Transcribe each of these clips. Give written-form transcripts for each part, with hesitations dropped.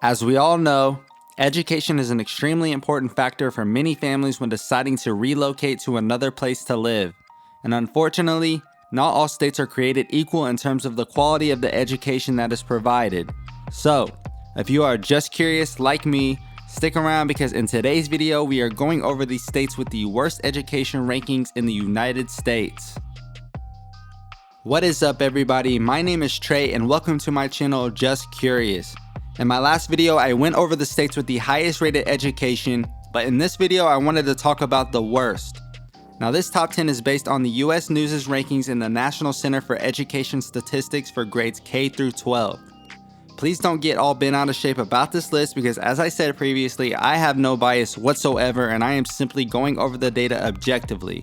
As we all know, education is an extremely important factor for many families when deciding to relocate to another place to live. And unfortunately, not all states are created equal in terms of the quality of the education that is provided. So, if you are just curious like me, stick around because in today's video we are going over the states with the worst education rankings in the United States. What is up everybody, my name is Trey and welcome to my channel Just Curious. In my last video I went over the states with the highest rated education, but in this video I wanted to talk about the worst. Now this top 10 is based on the US News' rankings in the National Center for Education Statistics for grades K through 12. Please don't get all bent out of shape about this list because as I said previously, I have no bias whatsoever and I am simply going over the data objectively.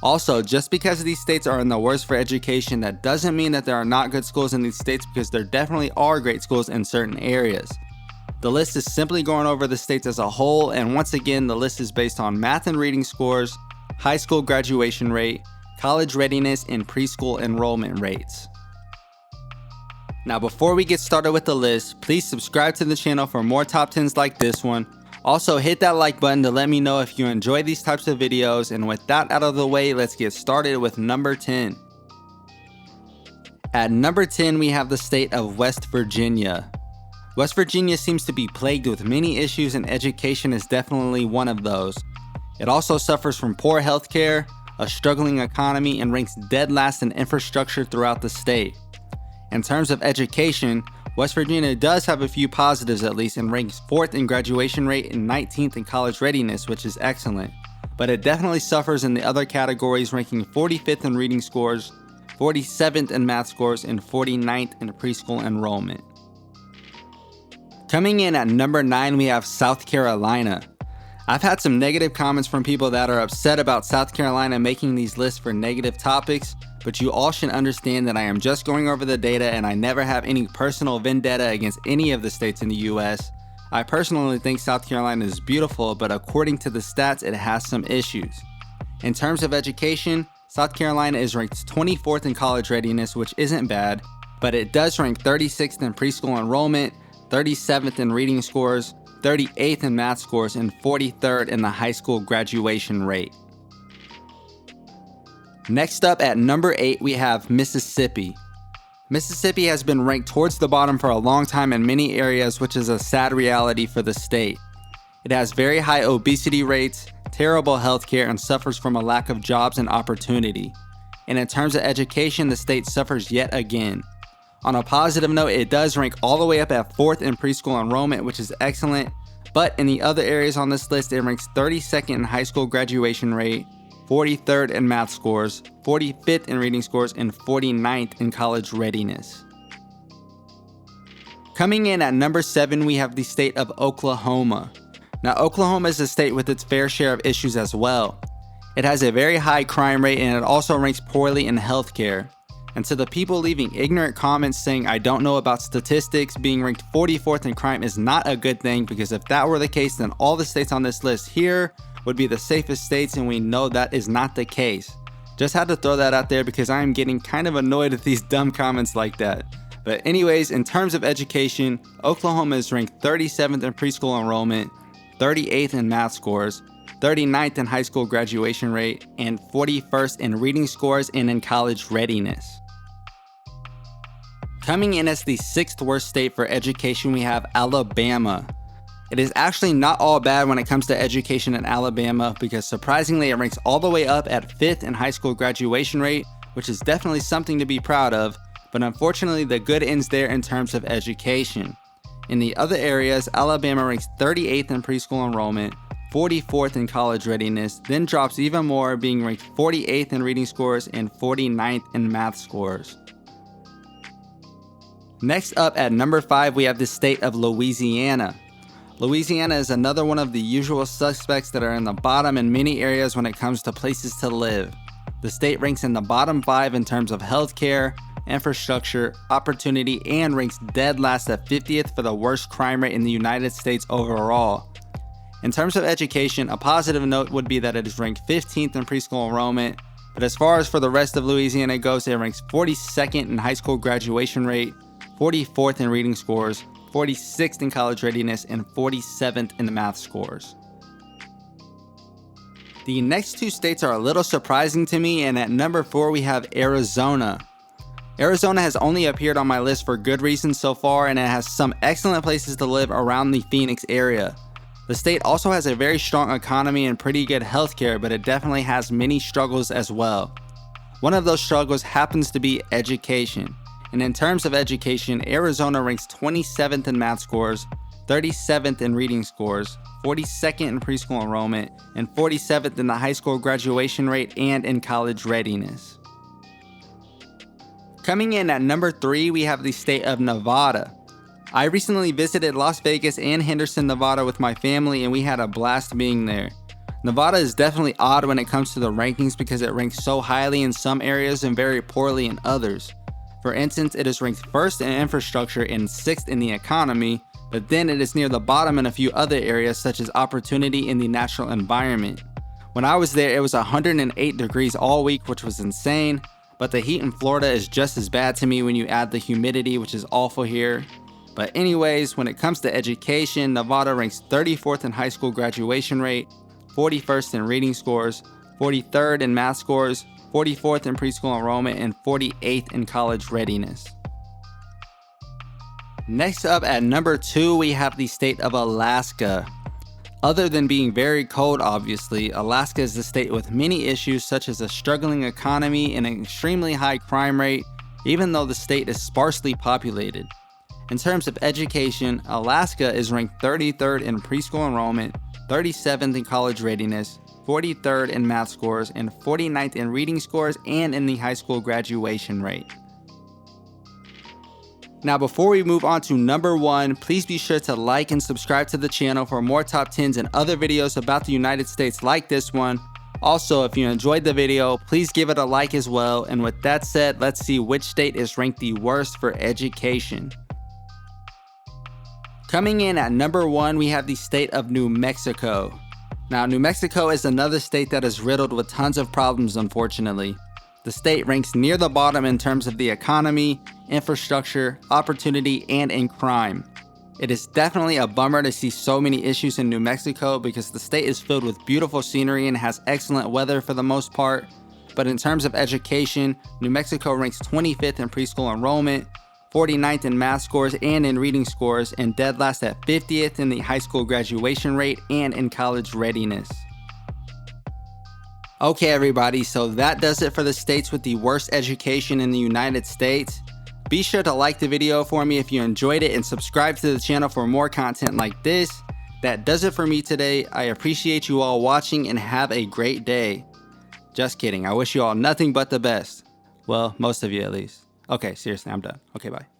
Also, just because these states are in the worst for education, that doesn't mean that there are not good schools in these states because there definitely are great schools in certain areas. The list is simply going over the states as a whole, and once again, the list is based on math and reading scores, high school graduation rate, college readiness, and preschool enrollment rates. Now before we get started with the list, please subscribe to the channel for more top 10s like this one. Also hit that like button to let me know if you enjoy these types of videos, and with that out of the way, let's get started with number 10. At number 10 we have the state of West Virginia. West Virginia seems to be plagued with many issues and education is definitely one of those. It also suffers from poor healthcare, a struggling economy, and ranks dead last in infrastructure throughout the state. In terms of education, West Virginia does have a few positives at least and ranks 4th in graduation rate and 19th in college readiness, which is excellent. But it definitely suffers in the other categories, ranking 45th in reading scores, 47th in math scores, and 49th in preschool enrollment. Coming in at number 9 we have South Carolina. I've had some negative comments from people that are upset about South Carolina making these lists for negative topics, but you all should understand that I am just going over the data and I never have any personal vendetta against any of the states in the US. I personally think South Carolina is beautiful, but according to the stats, it has some issues. In terms of education, South Carolina is ranked 24th in college readiness, which isn't bad, but it does rank 36th in preschool enrollment, 37th in reading scores, 38th in math scores, and 43rd in the high school graduation rate. Next up at number 8 we have Mississippi. Mississippi has been ranked towards the bottom for a long time in many areas, which is a sad reality for the state. It has very high obesity rates, terrible healthcare, and suffers from a lack of jobs and opportunity. And in terms of education, the state suffers yet again. On a positive note, it does rank all the way up at 4th in preschool enrollment, which is excellent, but in the other areas on this list, it ranks 32nd in high school graduation rate, 43rd in math scores, 45th in reading scores, and 49th in college readiness. Coming in at number 7 we have the state of Oklahoma. Now Oklahoma is a state with its fair share of issues as well. It has a very high crime rate and it also ranks poorly in healthcare. And to the people leaving ignorant comments saying I don't know about statistics, being ranked 44th in crime is not a good thing, because if that were the case then all the states on this list here would be the safest states, and we know that is not the case. Just had to throw that out there because I am getting kind of annoyed at these dumb comments like that. But anyways, in terms of education, Oklahoma is ranked 37th in preschool enrollment, 38th in math scores, 39th in high school graduation rate, and 41st in reading scores and in college readiness. Coming in as the 6th worst state for education we have Alabama. It is actually not all bad when it comes to education in Alabama, because surprisingly it ranks all the way up at 5th in high school graduation rate, which is definitely something to be proud of, but unfortunately the good ends there in terms of education. In the other areas, Alabama ranks 38th in preschool enrollment, 44th in college readiness, then drops even more, being ranked 48th in reading scores and 49th in math scores. Next up at number 5 we have the state of Louisiana. Louisiana is another one of the usual suspects that are in the bottom in many areas when it comes to places to live. The state ranks in the bottom 5 in terms of healthcare, infrastructure, opportunity, and ranks dead last at 50th for the worst crime rate in the United States overall. In terms of education, a positive note would be that it is ranked 15th in preschool enrollment, but as far as for the rest of Louisiana goes, it ranks 42nd in high school graduation rate, 44th in reading scores, 46th in college readiness, and 47th in the math scores. The next two states are a little surprising to me, and at number 4 we have Arizona. Arizona has only appeared on my list for good reasons so far, and it has some excellent places to live around the Phoenix area. The state also has a very strong economy and pretty good healthcare, but it definitely has many struggles as well. One of those struggles happens to be education. And in terms of education, Arizona ranks 27th in math scores, 37th in reading scores, 42nd in preschool enrollment, and 47th in the high school graduation rate and in college readiness. Coming in at number 3, we have the state of Nevada. I recently visited Las Vegas and Henderson, Nevada with my family, and we had a blast being there. Nevada is definitely odd when it comes to the rankings because it ranks so highly in some areas and very poorly in others. For instance, it is ranked 1st in infrastructure and 6th in the economy, but then it is near the bottom in a few other areas such as opportunity in the natural environment. When I was there, it was 108 degrees all week, which was insane. But the heat in Florida is just as bad to me when you add the humidity, which is awful here. But anyways, when it comes to education, Nevada ranks 34th in high school graduation rate, 41st in reading scores, 43rd in math scores, 44th in preschool enrollment, and 48th in college readiness. Next up at number 2, we have the state of Alaska. Other than being very cold, obviously, Alaska is a state with many issues such as a struggling economy and an extremely high crime rate, even though the state is sparsely populated. In terms of education, Alaska is ranked 33rd in preschool enrollment, 37th in college readiness, 43rd in math scores, and 49th in reading scores and in the high school graduation rate. Now before we move on to number 1, please be sure to like and subscribe to the channel for more top 10s and other videos about the United States like this one. Also, if you enjoyed the video, please give it a like as well. And with that said, let's see which state is ranked the worst for education. Coming in at number 1, we have the state of New Mexico. Now, New Mexico is another state that is riddled with tons of problems, unfortunately. The state ranks near the bottom in terms of the economy, infrastructure, opportunity, and in crime. It is definitely a bummer to see so many issues in New Mexico because the state is filled with beautiful scenery and has excellent weather for the most part. But in terms of education, New Mexico ranks 25th in preschool enrollment, 49th in math scores and in reading scores, and dead last at 50th in the high school graduation rate and in college readiness. Okay everybody, so that does it for the states with the worst education in the United States. Be sure to like the video for me if you enjoyed it and subscribe to the channel for more content like this. That does it for me today. I appreciate you all watching and have a great day. Just kidding, I wish you all nothing but the best. Well, most of you at least. Okay, seriously, I'm done. Okay, bye.